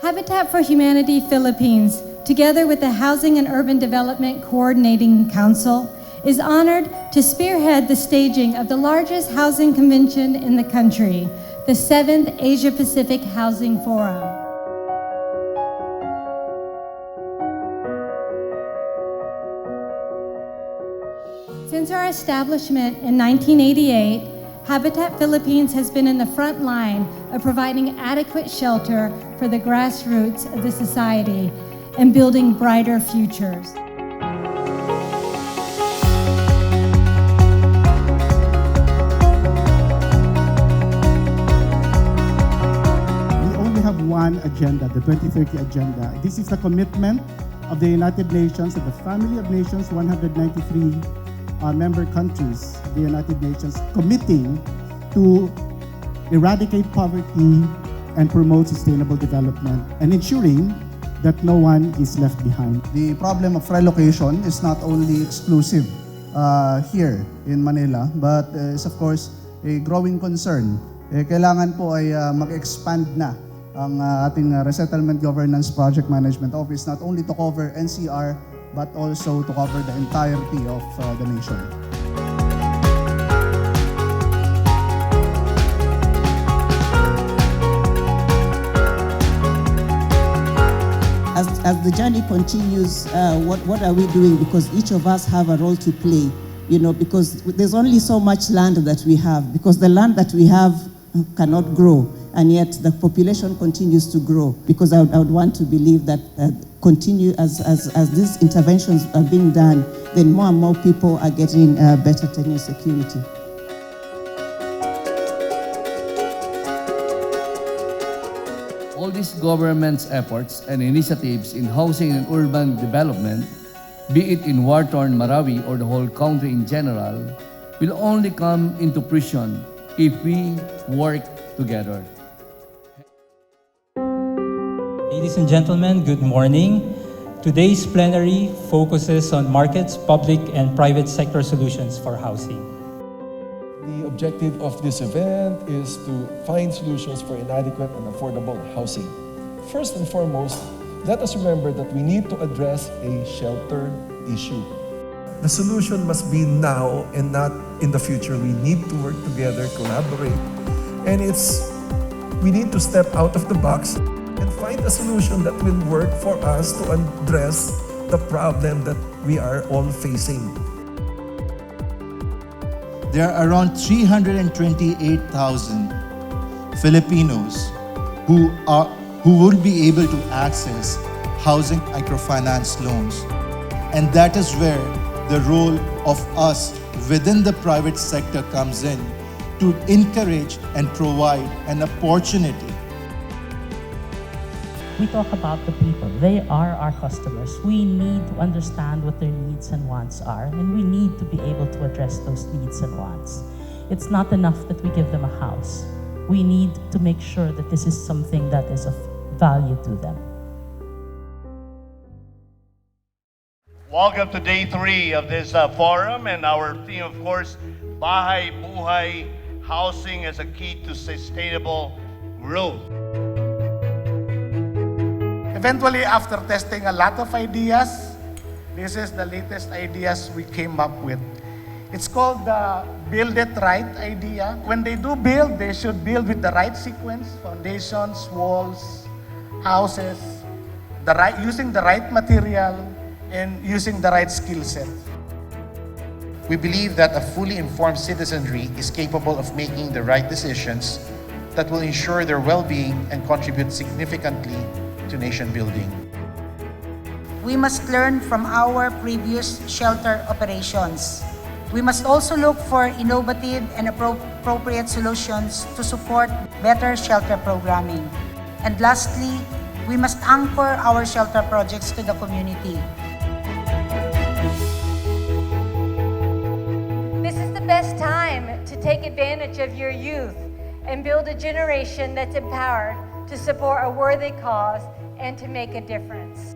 Habitat for Humanity Philippines, together with the Housing and Urban Development Coordinating Council, is honored to spearhead the staging of the largest housing convention in the country, the 7th Asia-Pacific Housing Forum. Since our establishment in 1988, Habitat Philippines has been in the front line of providing adequate shelter for the grassroots of the society and building brighter futures. We only have one agenda, the 2030 agenda. This is the commitment of the United Nations and the Family of Nations, 193 member countries, the United Nations, committing to eradicate poverty and promote sustainable development and ensuring that no one is left behind. The problem of relocation is not only exclusive here in Manila, but is of course a growing concern. Kailangan po ay mag-expand na ang ating Resettlement Governance Project Management Office, not only to cover NCR, but also to cover the entirety of the nation. As the journey continues, what are we doing? Because each of us have a role to play, because there's only so much land that we have, because the land that we have cannot grow, and yet the population continues to grow. Because I would want to believe that continue as these interventions are being done, then more and more people are getting better tenure security. All these government's efforts and initiatives in housing and urban development, be it in war-torn Marawi or the whole country in general, will only come into fruition if we work together. Ladies and gentlemen, good morning. Today's plenary focuses on markets, public and private sector solutions for housing. The objective of this event is to find solutions for inadequate and affordable housing. First and foremost, let us remember that we need to address a shelter issue. The solution must be now and not in the future. We need to work together, collaborate, and we need to step out of the box and find a solution that will work for us to address the problem that we are all facing. There are around 328,000 Filipinos who will be able to access housing microfinance loans. And that is where the role of us within the private sector comes in to encourage and provide an opportunity. We talk about the people. They are our customers. We need to understand what their needs and wants are, and we need to be able to address those needs and wants. It's not enough that we give them a house. We need to make sure that this is something that is of value to them. Welcome to day 3 of this forum, and our theme, of course, Bahay Buhay, housing as a key to sustainable growth. Eventually, after testing a lot of ideas, this is the latest ideas we came up with. It's called the Build It Right idea. When they do build, they should build with the right sequence, foundations, walls, houses, using the right material, and using the right skill set. We believe that a fully informed citizenry is capable of making the right decisions that will ensure their well-being and contribute significantly to nation building. We must learn from our previous shelter operations. We must also look for innovative and appropriate solutions to support better shelter programming. And lastly, we must anchor our shelter projects to the community. This is the best time to take advantage of your youth and build a generation that's empowered to support a worthy cause and to make a difference.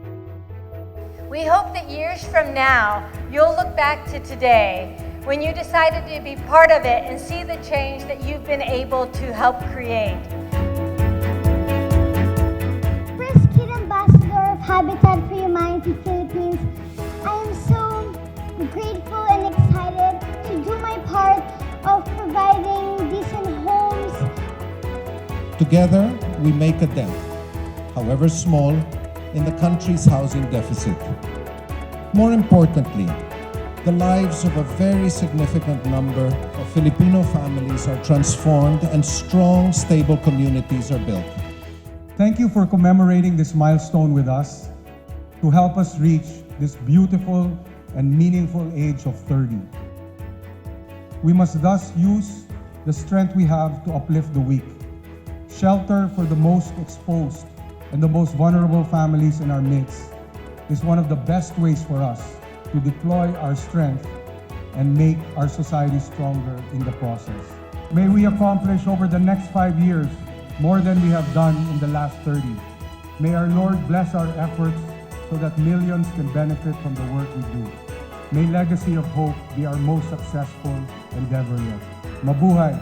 We hope that years from now, you'll look back to today when you decided to be part of it and see the change that you've been able to help create. Habitat for Humanity Philippines. I am so grateful and excited to do my part of providing decent homes. Together, we make a dent, however small, in the country's housing deficit. More importantly, the lives of a very significant number of Filipino families are transformed and strong, stable communities are built. Thank you for commemorating this milestone with us to help us reach this beautiful and meaningful age of 30. We must thus use the strength we have to uplift the weak, shelter for the most exposed and the most vulnerable families in our midst is one of the best ways for us to deploy our strength and make our society stronger in the process. May we accomplish over the next 5 years more than we have done in the last 30. May our Lord bless our efforts so that millions can benefit from the work we do. May Legacy of Hope be our most successful endeavor yet. Mabuhay!